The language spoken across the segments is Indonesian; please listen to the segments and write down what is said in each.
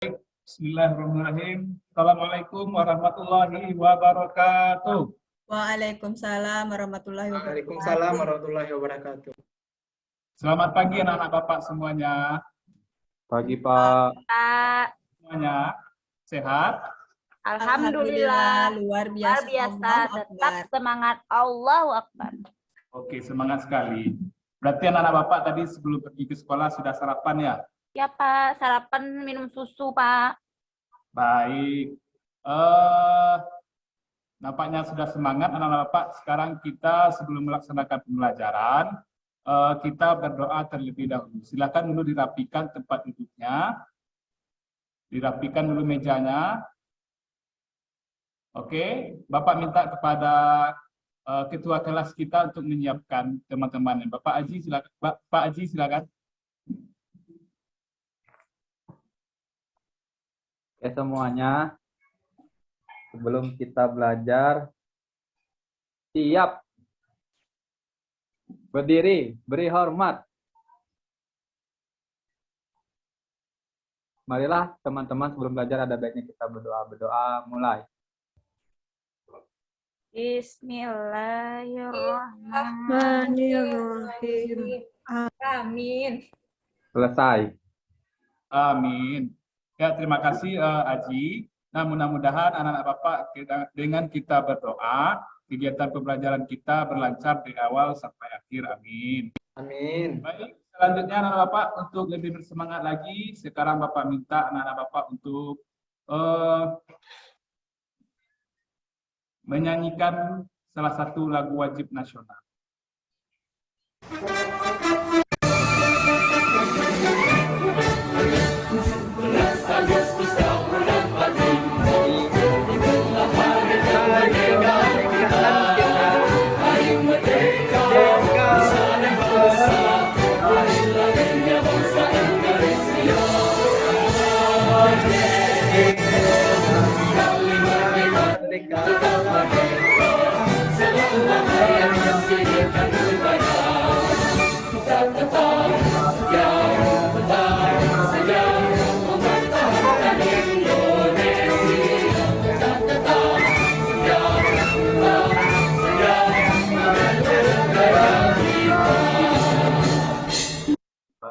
Bismillahirrahmanirrahim. Assalamualaikum warahmatullahi wabarakatuh. Waalaikumsalam warahmatullahi wabarakatuh. Waalaikumsalam warahmatullahi wabarakatuh. Selamat pagi anak-anak Bapak semuanya. Pagi Pak. Semuanya sehat? Alhamdulillah, luar biasa. Tetap semangat, Allahu Akbar. Oke, semangat sekali. Berarti anak-anak Bapak tadi sebelum pergi ke sekolah sudah sarapan ya? Ya Pak, sarapan minum susu Pak. Baik. Nampaknya sudah semangat anak-anak Bapak. Sekarang kita sebelum melaksanakan pembelajaran, kita berdoa terlebih dahulu. Silakan dulu dirapikan tempat duduknya. Dirapikan dulu mejanya. Oke, Bapak minta kepada ketua kelas kita untuk menyiapkan teman-temannya. Bapak Haji silakan. Pak Haji silakan. Oke semuanya, sebelum kita belajar, siap, berdiri, beri hormat. Marilah teman-teman sebelum belajar ada baiknya kita berdoa, mulai. Bismillahirrahmanirrahim. Amin. Selesai. Amin. Ya, terima kasih Aji. Nah, mudah-mudahan anak-anak Bapak dengan kita berdoa, kegiatan pembelajaran kita berlancar dari awal sampai akhir. Amin. Amin. Baik, selanjutnya anak-anak Bapak untuk lebih bersemangat lagi, sekarang Bapak minta anak-anak Bapak untuk menyanyikan salah satu lagu wajib nasional.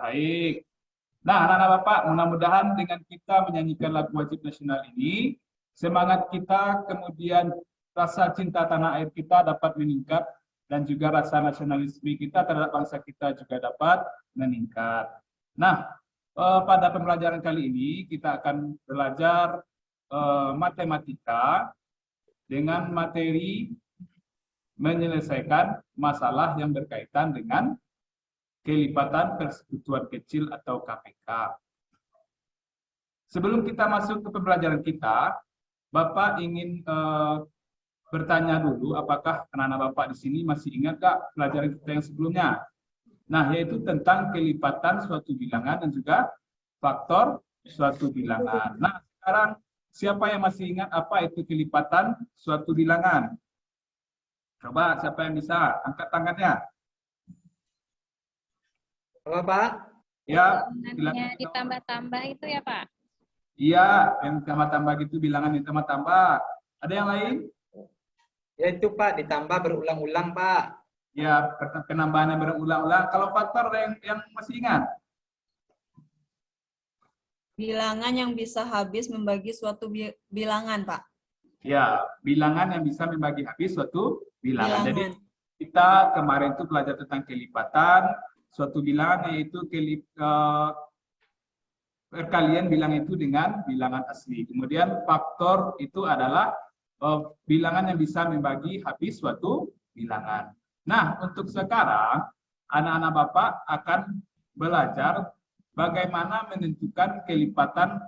Baik. Nah, anak-anak Bapak, mudah-mudahan dengan kita menyanyikan lagu wajib nasional ini, semangat kita, kemudian rasa cinta tanah air kita dapat meningkat, dan juga rasa nasionalisme kita terhadap bangsa kita juga dapat meningkat. Nah, pada pembelajaran kali ini kita akan belajar matematika dengan materi menyelesaikan masalah yang berkaitan dengan kelipatan persekutuan kecil atau KPK. Sebelum kita masuk ke pembelajaran kita, Bapak ingin bertanya dulu, apakah anak-anak Bapak di sini masih ingat nggak pelajaran kita yang sebelumnya? Nah, yaitu tentang kelipatan suatu bilangan dan juga faktor suatu bilangan. Nah, sekarang siapa yang masih ingat apa itu kelipatan suatu bilangan? Coba siapa yang bisa angkat tangannya? Apa Pak? Ya, Bilangannya ditambah-tambah itu ya Pak? Iya, yang tambah-tambah gitu, bilangan yang tambah-tambah. Ada yang lain? Ya itu Pak, ditambah berulang-ulang Pak. Ya, penambahannya berulang-ulang. Kalau faktor yang masih ingat? Bilangan yang bisa habis membagi suatu bilangan, Pak. Ya, bilangan yang bisa membagi habis suatu bilangan. Jadi kita kemarin itu belajar tentang kelipatan suatu bilangan, yaitu perkalian bilangan itu dengan bilangan asli. Kemudian faktor itu adalah bilangan yang bisa membagi habis suatu bilangan. Nah, untuk sekarang anak-anak Bapak akan belajar bagaimana menentukan kelipatan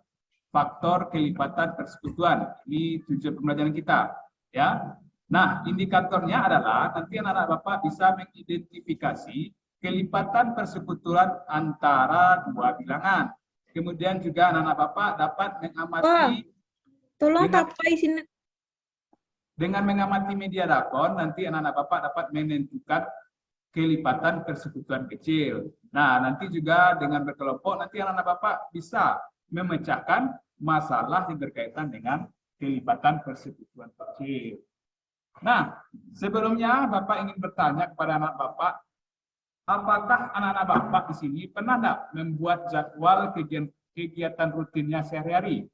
faktor kelipatan persekutuan. Ini tujuan pembelajaran kita, ya. Nah, indikatornya adalah nanti anak-anak Bapak bisa mengidentifikasi kelipatan persekutuan antara dua bilangan. Kemudian juga anak-anak Bapak dapat mengamati dengan mengamati media dakon, nanti anak-anak Bapak dapat menentukan kelipatan persekutuan kecil. Nah, nanti juga dengan berkelompok, nanti anak-anak Bapak bisa memecahkan masalah yang berkaitan dengan kelipatan persekutuan kecil. Nah, sebelumnya Bapak ingin bertanya kepada anak Bapak, apakah anak-anak Bapak di sini pernah enggak membuat jadwal kegiatan rutinnya sehari-hari?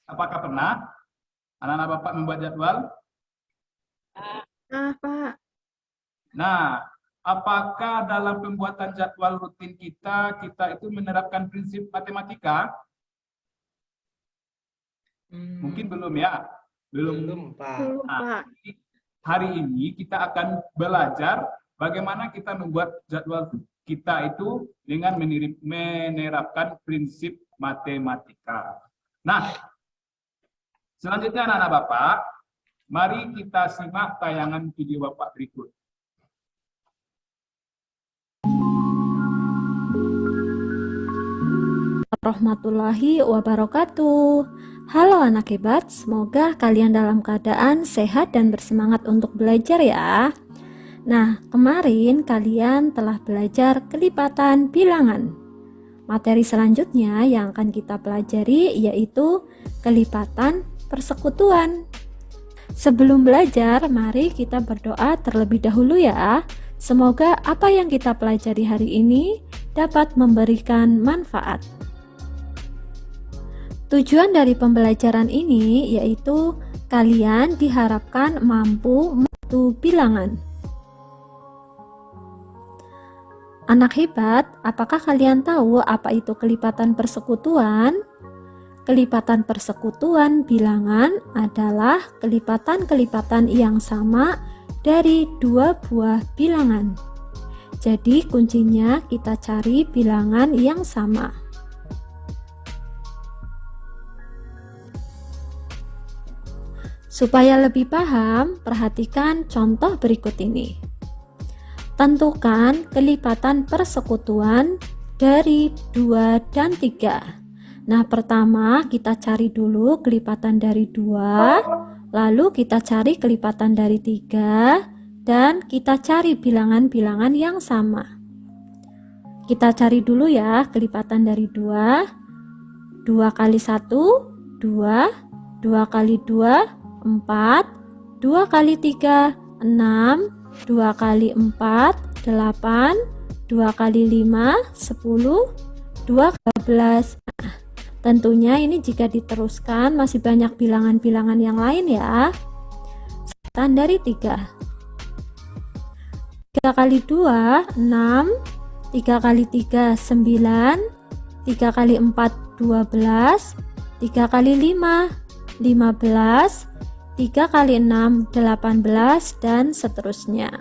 Apakah pernah anak-anak Bapak membuat jadwal? Pak. Nah, apakah dalam pembuatan jadwal rutin kita itu menerapkan prinsip matematika? Mungkin belum ya? Belum, Pak. Nah, hari ini kita akan belajar bagaimana kita membuat jadwal kita itu dengan menerapkan prinsip matematika. Nah, selanjutnya anak-anak Bapak, mari kita simak tayangan video Bapak berikut. Warahmatullahi wabarakatuh. Halo anak hebat, semoga kalian dalam keadaan sehat dan bersemangat untuk belajar ya. Nah, kemarin kalian telah belajar kelipatan bilangan. Materi selanjutnya yang akan kita pelajari yaitu kelipatan persekutuan. Sebelum belajar, mari kita berdoa terlebih dahulu ya. Semoga apa yang kita pelajari hari ini dapat memberikan manfaat. Tujuan dari pembelajaran ini yaitu kalian diharapkan mampu membantu bilangan. Anak hebat, apakah kalian tahu apa itu kelipatan persekutuan? Kelipatan persekutuan bilangan adalah kelipatan-kelipatan yang sama dari dua buah bilangan. Jadi kuncinya kita cari bilangan yang sama. Supaya lebih paham, perhatikan contoh berikut ini. Tentukan kelipatan persekutuan dari 2 dan 3. Nah, pertama kita cari dulu kelipatan dari 2, lalu kita cari kelipatan dari 3, dan kita cari bilangan-bilangan yang sama. Kita cari dulu ya kelipatan dari 2. 2 kali 1, 2. 2 kali 2, 4, 2 kali 3, 6, 2 kali 4, 8, 2 kali 5, 10, 2 kali 12. Nah, tentunya ini jika diteruskan masih banyak bilangan-bilangan yang lain ya. Setan dari 3. 3 kali 2, 6, 3 kali 3, 9, 3 kali 4, 12, 3 kali 5, 15, 3 kali 6, 18, dan seterusnya.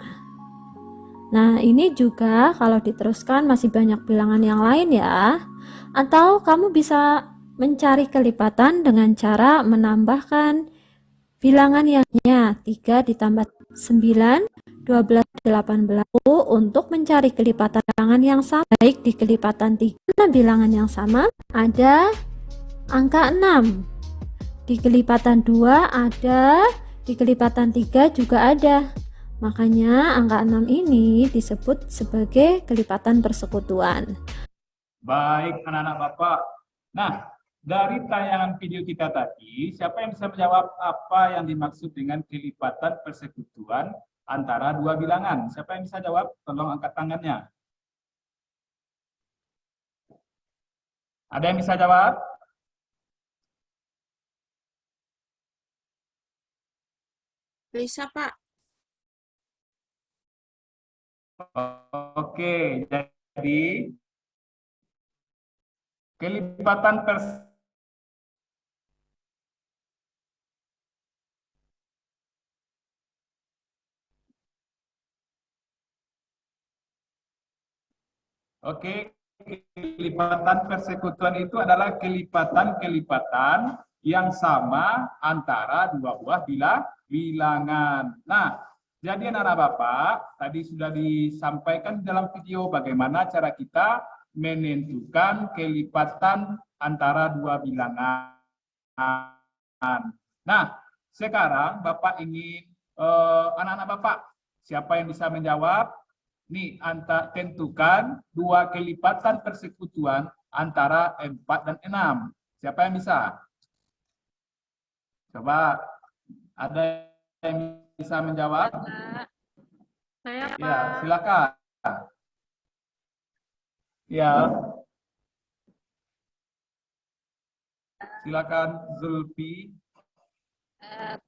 Nah, ini juga kalau diteruskan masih banyak bilangan yang lain ya. Atau kamu bisa mencari kelipatan dengan cara menambahkan bilangan yang 3 ditambah 9, 12, 18 untuk mencari kelipatan bilangan yang sama. Baik di kelipatan 3 bilangan yang sama ada angka 6. Di kelipatan 2 ada, di kelipatan 3 juga ada. Makanya angka 6 ini disebut sebagai kelipatan persekutuan. Baik anak-anak Bapak. Nah, dari tayangan video kita tadi, siapa yang bisa menjawab apa yang dimaksud dengan kelipatan persekutuan antara dua bilangan? Siapa yang bisa jawab? Tolong angkat tangannya. Ada yang bisa jawab? Bisa, Pak. Oke, jadi kelipatan kelipatan persekutuan itu adalah kelipatan-kelipatan yang sama antara dua buah bilangan. Nah, jadi anak-anak Bapak, tadi sudah disampaikan dalam video bagaimana cara kita menentukan kelipatan antara dua bilangan. Nah, sekarang Bapak ingin anak-anak Bapak, siapa yang bisa menjawab? Nih, tentukan dua kelipatan persekutuan antara 4 dan 6. Siapa yang bisa? Coba, ada yang bisa menjawab? Saya Ya, silakan. Ya. Silakan Zulfi.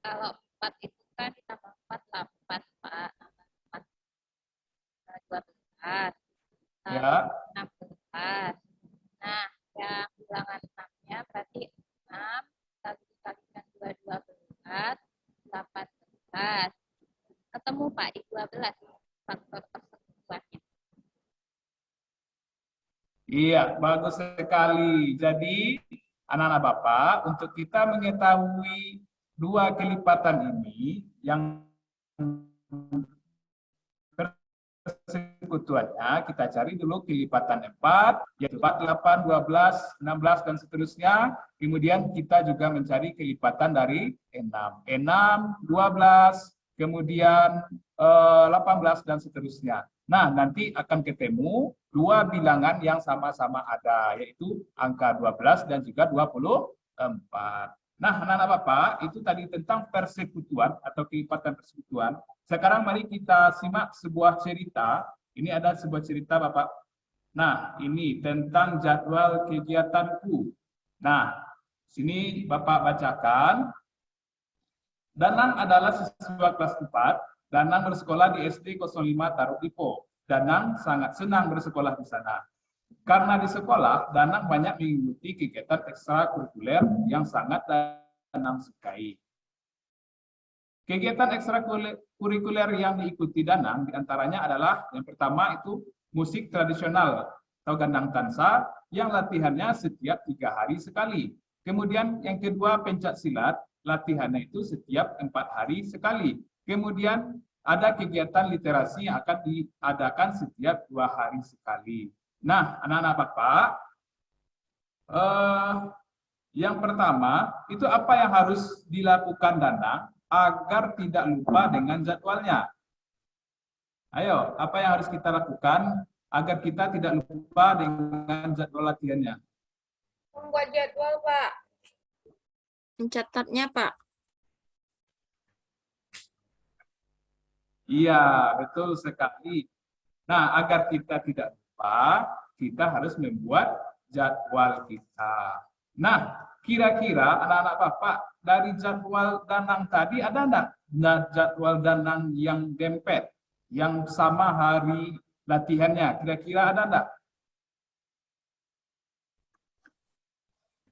kalau 4 itu kan ditambah 4, 8, Pak. 4, 12. Ya. 16. Nah, yang bilangan 6-nya berarti 6 kali dikalikan 2, 12, 18. Ketemu Pak di 12 faktor persekutuannya. Iya, bagus sekali. Jadi, anak-anak Bapak, untuk kita mengetahui dua kelipatan ini, yang persekutuannya, kita cari dulu kelipatan 4, yaitu 4, 8, 12, 16, dan seterusnya. Kemudian kita juga mencari kelipatan dari 6. 6, 12, kemudian 18, dan seterusnya. Nah, nanti akan ketemu dua bilangan yang sama-sama ada, yaitu angka 12 dan juga 24. Nah, anak-anak Bapak, itu tadi tentang persekutuan atau kelipatan persekutuan. Sekarang mari kita simak sebuah cerita. Ini ada sebuah cerita, Bapak. Nah, ini tentang jadwal kegiatanku. Nah, sini Bapak bacakan. Danang adalah siswa kelas 4. Danang bersekolah di SD 05 Tarudipo. Danang sangat senang bersekolah di sana. Karena di sekolah, Danang banyak mengikuti kegiatan ekstrakurikuler yang sangat Danang sukai. Kegiatan ekstrakurikuler yang diikuti Danang diantaranya adalah yang pertama itu musik tradisional atau gandang tansa yang latihannya setiap 3 hari sekali. Kemudian yang kedua pencak silat, latihannya itu setiap 4 hari sekali. Kemudian ada kegiatan literasi yang akan diadakan setiap 2 hari sekali. Nah, anak-anak Bapak, yang pertama itu apa yang harus dilakukan Danang agar tidak lupa dengan jadwalnya? Ayo, apa yang harus kita lakukan agar kita tidak lupa dengan jadwal latihannya? Membuat jadwal, Pak. Mencatatnya, Pak. Iya, betul sekali. Nah, agar kita tidak lupa, kita harus membuat jadwal kita. Nah, kira-kira anak-anak Bapak, dari jadwal Danang tadi ada enggak jadwal Danang yang dempet, yang sama hari latihannya? Kira-kira ada enggak?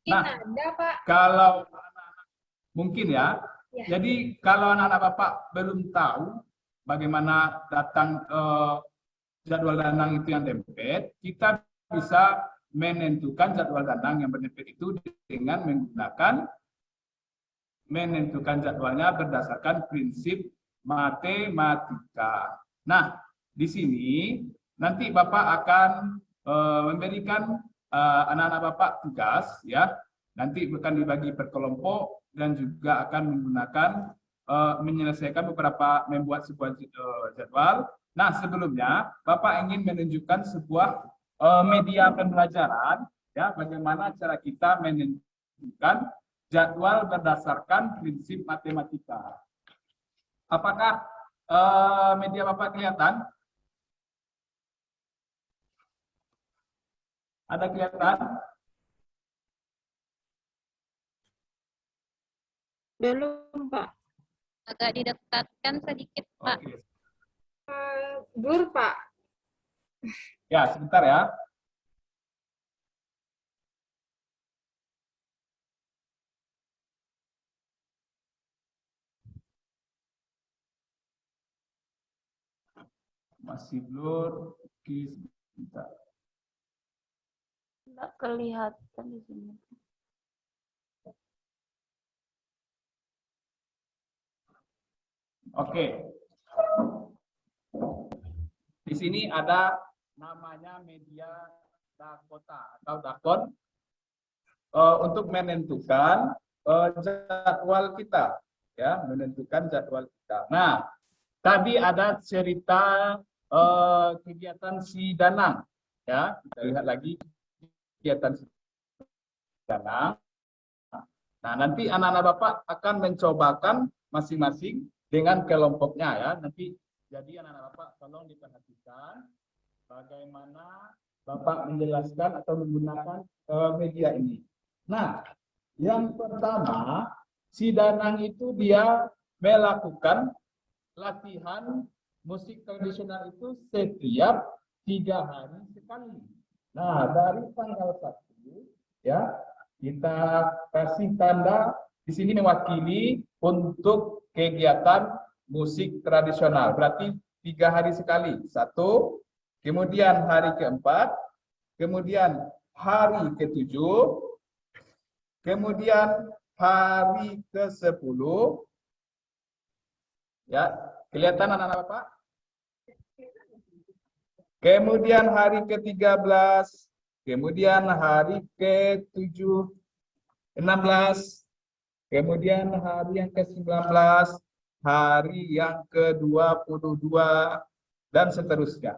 Mungkin Nah, ada, Pak. kalau anak-anak, mungkin ya. Ya. Jadi kalau anak-anak Bapak belum tahu bagaimana datang jadwal Danang itu yang dempet, kita bisa menentukan jadwal Danang yang berdempet itu dengan menggunakan menentukan jadwalnya berdasarkan prinsip matematika. Nah, di sini nanti Bapak akan memberikan anak-anak Bapak tugas, ya. Nanti akan dibagi per kelompok dan juga akan menggunakan menyelesaikan membuat sebuah jadwal. Nah, sebelumnya Bapak ingin menunjukkan sebuah media pembelajaran, ya, bagaimana cara kita menentukan jadwal berdasarkan prinsip matematika. Apakah media Bapak kelihatan? Ada kelihatan? Belum, Pak. Agak didekatkan sedikit, Pak. Oke. Blur, Pak. Ya, sebentar ya. Masih blur. Oke, sebentar. Nggak kelihatan di sini. Oke. Di sini ada namanya media Dakota atau Dakon untuk menentukan jadwal kita, ya, menentukan jadwal kita. Nah, tadi ada cerita kegiatan si Danang, ya. Kita lihat lagi kegiatan si Danang. Nah, nanti anak-anak Bapak akan mencobakan masing-masing dengan kelompoknya ya. Nanti jadi anak-anak Bapak tolong diperhatikan bagaimana Bapak menjelaskan atau menggunakan media ini. Nah, yang pertama, si Danang itu dia melakukan latihan musik tradisional itu setiap 3 hari sekali. Nah, dari tanggal 1 ya, kita kasih tanda di sini mewakili untuk kegiatan musik tradisional. Berarti 3 hari sekali. 1, kemudian hari ke-4, kemudian hari ke-7, kemudian hari ke-10. Ya, kelihatan anak-anak Bapak? Kemudian hari ke-13, kemudian hari ke-7, 16, kemudian hari yang ke-19, hari yang ke-22, dan seterusnya.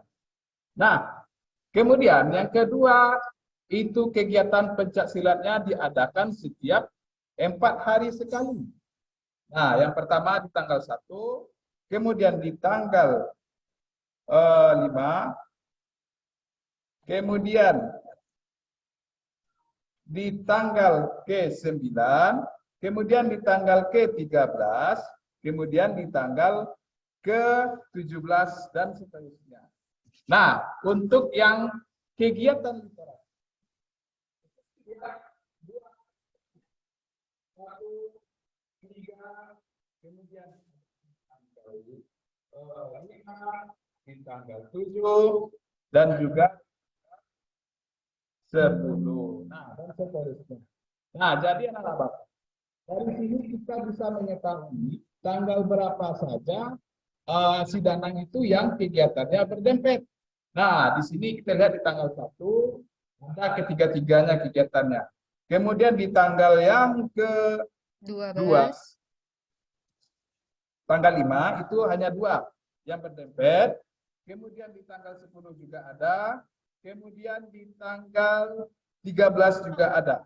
Nah, kemudian yang kedua, itu kegiatan pencak silatnya diadakan setiap 4 hari sekali. Nah, yang pertama di tanggal 1, kemudian di tanggal 5, kemudian di tanggal ke-9, kemudian di tanggal ke-13, kemudian di tanggal ke-17, dan seterusnya. Nah, untuk yang kegiatan literasi, kemudian di tanggal 7 dan juga 10. Nah, dan seterusnya. Nah, jadi anak-anak Bapak, dari sini kita bisa mengetahui tanggal berapa saja si Danang itu yang kegiatannya berdempet. Nah, di sini kita lihat di tanggal 1 ada ketiga-tiganya kegiatannya. Kemudian di tanggal yang ke-2, tanggal 5 itu hanya 2 yang berdempet. Kemudian di tanggal 10 juga ada. Kemudian di tanggal 13 juga ada.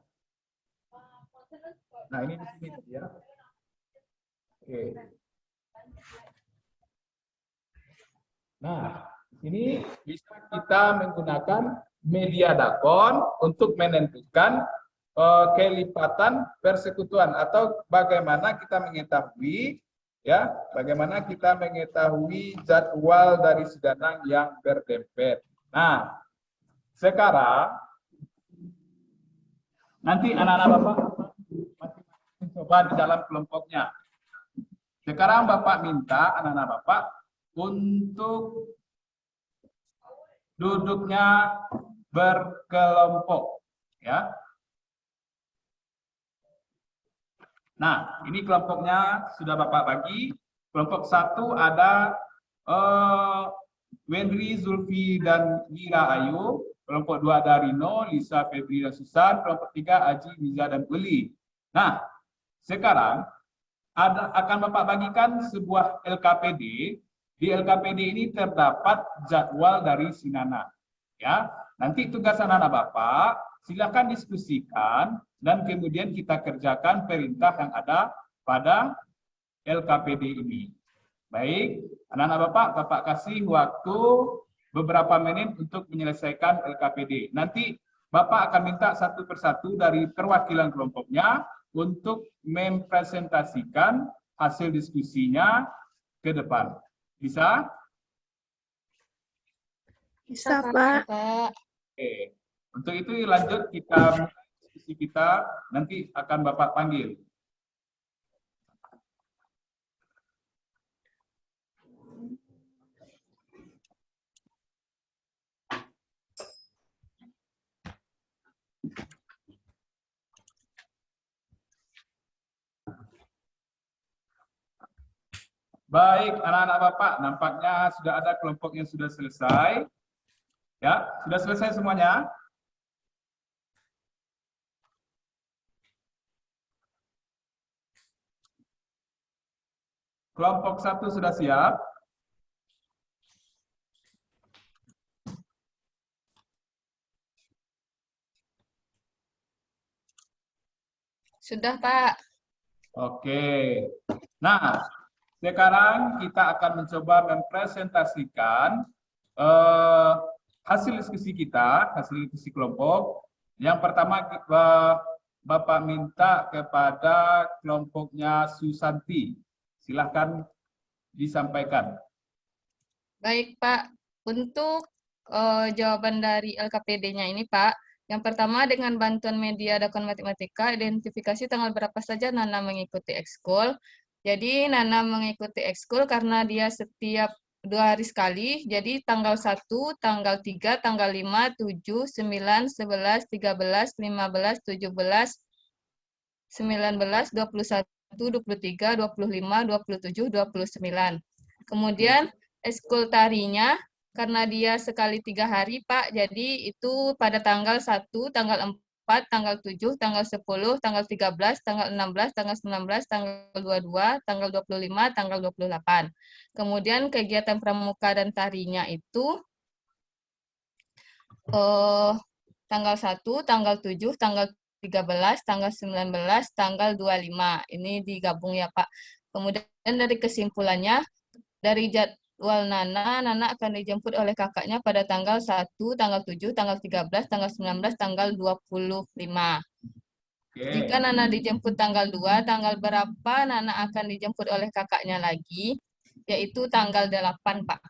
Nah, ini di sini ya. Oke. Nah, ini bisa kita menggunakan media dakon untuk menentukan kelipatan persekutuan atau bagaimana kita mengetahui ya, bagaimana kita mengetahui jadwal dari si Danang yang berdempet. Nah, sekarang nanti anak-anak Bapak masing-masing mencoba di dalam kelompoknya. Sekarang Bapak minta anak-anak Bapak untuk duduknya berkelompok, ya. Nah, ini kelompoknya sudah Bapak bagi. Kelompok 1 ada Wendri, Zulfi, dan Mira Ayu. Kelompok 2 ada Rino, Lisa, Febri, dan Susan. Kelompok 3 Aji, Miza, dan Uli. Nah, sekarang akan Bapak bagikan sebuah LKPD. Di LKPD ini terdapat jadwal dari Sinana. Ya, nanti tugas anak-anak Bapak silakan diskusikan dan kemudian kita kerjakan perintah yang ada pada LKPD ini. Baik, anak-anak Bapak kasih waktu beberapa menit untuk menyelesaikan LKPD. Nanti Bapak akan minta satu persatu dari perwakilan kelompoknya untuk mempresentasikan hasil diskusinya ke depan. Bisa? Bisa, Pak. Oke. Untuk itu lanjut kita mulai diskusi kita, nanti akan Bapak panggil. Baik, anak-anak Bapak, nampaknya sudah ada kelompok yang sudah selesai. Ya, sudah selesai semuanya? Kelompok 1 sudah siap? Sudah, Pak. Oke. Nah, sekarang kita akan mencoba mempresentasikan hasil diskusi kita, hasil diskusi kelompok. Yang pertama, Bapak minta kepada kelompoknya Susanti. Silahkan disampaikan. Baik, Pak. Untuk jawaban dari LKPD-nya ini, Pak, yang pertama dengan bantuan media Dakon Matematika, identifikasi tanggal berapa saja Nana mengikuti ekskul. Jadi Nana mengikuti ekskul karena dia setiap 2 hari sekali, jadi tanggal 1, tanggal 3, tanggal 5, 7, 9, 11, 13, 15, 17, 19, 21, 23, 25, 27, 29. Kemudian ekskul tarinya, karena dia sekali 3 hari, Pak, jadi itu pada tanggal 1, tanggal 4, tanggal 7, tanggal 10, tanggal 13, tanggal 16, tanggal 19, tanggal 22, tanggal 25, tanggal 28. Kemudian kegiatan pramuka dan tarinya itu tanggal 1, tanggal 7, tanggal 13, tanggal 19, tanggal 25. Ini digabung ya, Pak. Kemudian dari kesimpulannya, dari jadwal Nana akan dijemput oleh kakaknya pada tanggal 1, tanggal 7, tanggal 13, tanggal 19, tanggal 25. Jika Nana dijemput tanggal 2, tanggal berapa Nana akan dijemput oleh kakaknya lagi, yaitu tanggal 8, Pak.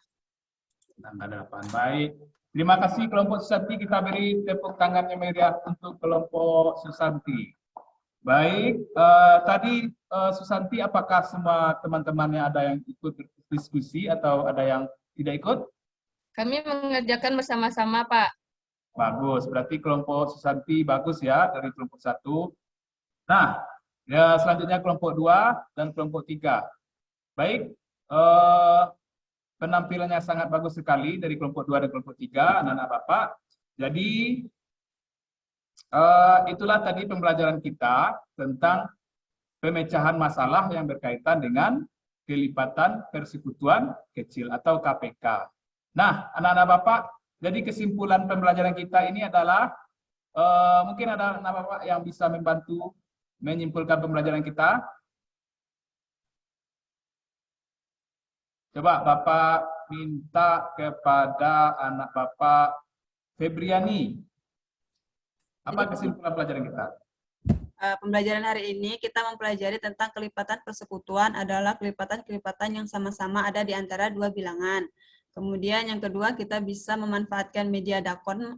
Tanggal 8, baik. Terima kasih kelompok Susanti, kita beri tepuk tangan yang meriah untuk kelompok Susanti. Baik, tadi Susanti, apakah semua teman-temannya ada yang ikut diskusi atau ada yang tidak ikut? Kami mengerjakan bersama-sama, Pak. Bagus, berarti kelompok Susanti bagus ya dari kelompok 1. Nah, ya, selanjutnya kelompok 2 dan kelompok 3. Baik, penampilannya sangat bagus sekali dari kelompok 2 dan kelompok 3, anak-anak Bapak. Jadi, itulah tadi pembelajaran kita tentang pemecahan masalah yang berkaitan dengan kelipatan persekutuan kecil atau KPK. Nah, anak-anak Bapak, jadi kesimpulan pembelajaran kita ini adalah, mungkin ada anak Bapak yang bisa membantu menyimpulkan pembelajaran kita. Coba Bapak minta kepada anak Bapak Febriani. Apa kesimpulan pelajaran kita? Pembelajaran hari ini kita mempelajari tentang kelipatan persekutuan adalah kelipatan-kelipatan yang sama-sama ada di antara dua bilangan. Kemudian yang kedua, kita bisa memanfaatkan media Dakon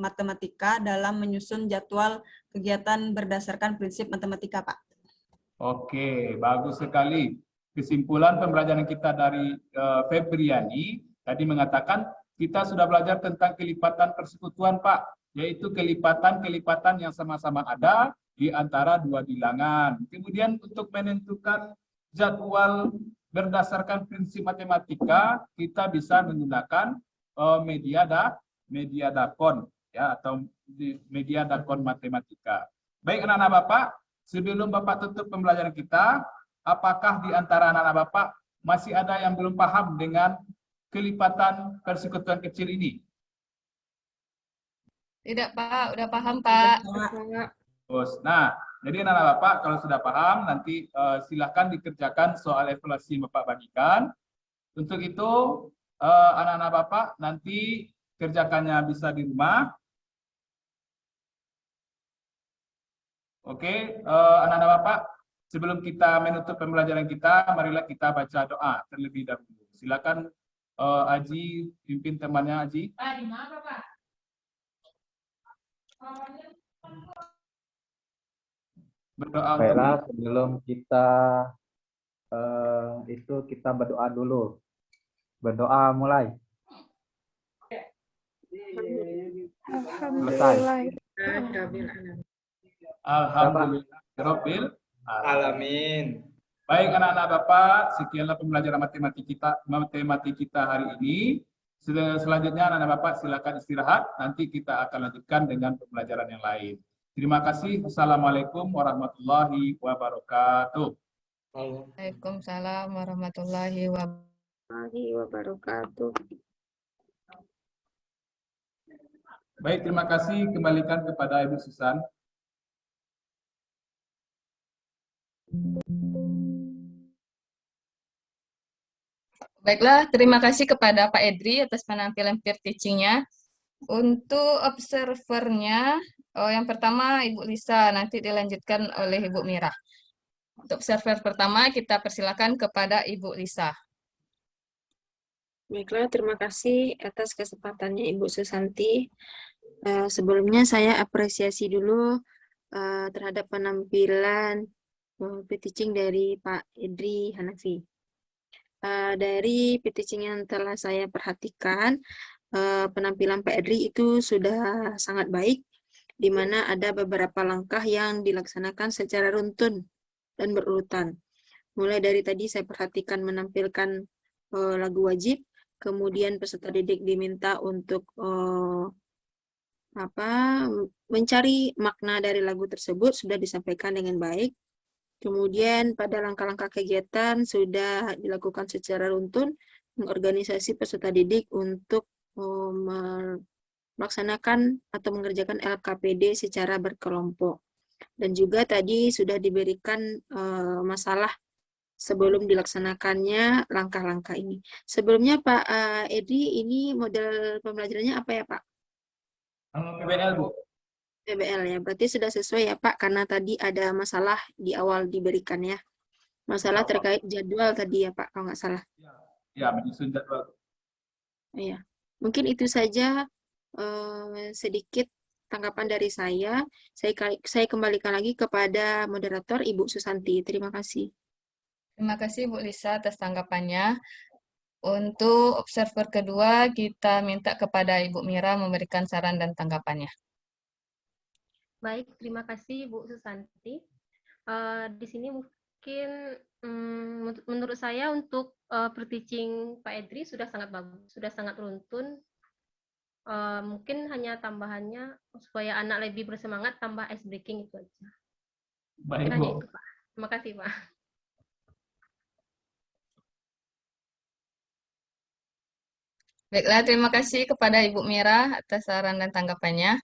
Matematika dalam menyusun jadwal kegiatan berdasarkan prinsip matematika, Pak. Oke, bagus sekali. Kesimpulan pembelajaran kita dari Febriani tadi mengatakan kita sudah belajar tentang kelipatan persekutuan, Pak, yaitu kelipatan-kelipatan yang sama-sama ada di antara dua bilangan. Kemudian untuk menentukan jadwal berdasarkan prinsip matematika, kita bisa menggunakan media Dakon ya, atau media Dakon Matematika. Baik anak-anak Bapak, sebelum Bapak tutup pembelajaran kita, apakah di antara anak-anak Bapak masih ada yang belum paham dengan kelipatan persekutuan kecil ini? Tidak, Pak. Udah paham, Pak. Nah, jadi anak-anak Bapak kalau sudah paham, nanti silahkan dikerjakan soal evaluasi yang Bapak bagikan. Untuk itu, anak-anak Bapak nanti kerjakannya bisa di rumah. Oke, anak-anak Bapak, sebelum kita menutup pembelajaran kita, marilah kita baca doa terlebih dahulu. Silakan Aji pimpin temannya, Aji. Berdoa. Baiklah, sebelum kita kita berdoa dulu. Berdoa mulai. Selesai. Alhamdulillahirabbil Alamin. Baik anak-anak Bapak, sekianlah pembelajaran matematika kita hari ini. Selanjutnya anak-anak Bapak silakan istirahat, nanti kita akan lanjutkan dengan pembelajaran yang lain. Terima kasih. Assalamualaikum warahmatullahi wabarakatuh. Waalaikumsalam warahmatullahi wabarakatuh. Baik, terima kasih. Kembalikan kepada Ibu Susan. Baiklah, terima kasih kepada Pak Edri atas penampilan peer teaching-nya. Untuk observernya, yang pertama Ibu Lisa, nanti dilanjutkan oleh Ibu Mira. Untuk observer pertama, kita persilakan kepada Ibu Lisa. Baiklah, terima kasih atas kesempatannya Ibu Susanti. Sebelumnya saya apresiasi dulu terhadap penampilan teaching dari Pak Edri Hanafi. Dari teaching yang telah saya perhatikan, penampilan Pak Edri itu sudah sangat baik, di mana ada beberapa langkah yang dilaksanakan secara runtun dan berurutan. Mulai dari tadi saya perhatikan menampilkan lagu wajib, kemudian peserta didik diminta untuk mencari makna dari lagu tersebut sudah disampaikan dengan baik. Kemudian pada langkah-langkah kegiatan sudah dilakukan secara runtun, mengorganisasi peserta didik untuk melaksanakan atau mengerjakan LKPD secara berkelompok. Dan juga tadi sudah diberikan masalah sebelum dilaksanakannya langkah-langkah ini. Sebelumnya Pak Edi, ini model pembelajarannya apa ya Pak? PBL, Bu. PBL ya, berarti sudah sesuai ya Pak, karena tadi ada masalah di awal diberikan ya. Masalah terkait jadwal tadi ya Pak, kalau nggak salah. Ya, menyusun jadwal. Iya, mungkin itu saja sedikit tanggapan dari saya. Saya kembalikan lagi kepada moderator Ibu Susanti. Terima kasih. Terima kasih Bu Lisa atas tanggapannya. Untuk observer kedua, kita minta kepada Ibu Mira memberikan saran dan tanggapannya. Baik, terima kasih Bu Susanti. Di sini mungkin menurut saya untuk per-teaching Pak Edri sudah sangat bagus, sudah sangat runtun. Mungkin hanya tambahannya supaya anak lebih bersemangat, tambah ice breaking itu aja. Baik, Hanya Bu. itu, Pak. Terima kasih, Pak. Baiklah, terima kasih kepada Ibu Mira atas saran dan tanggapannya.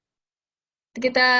Kita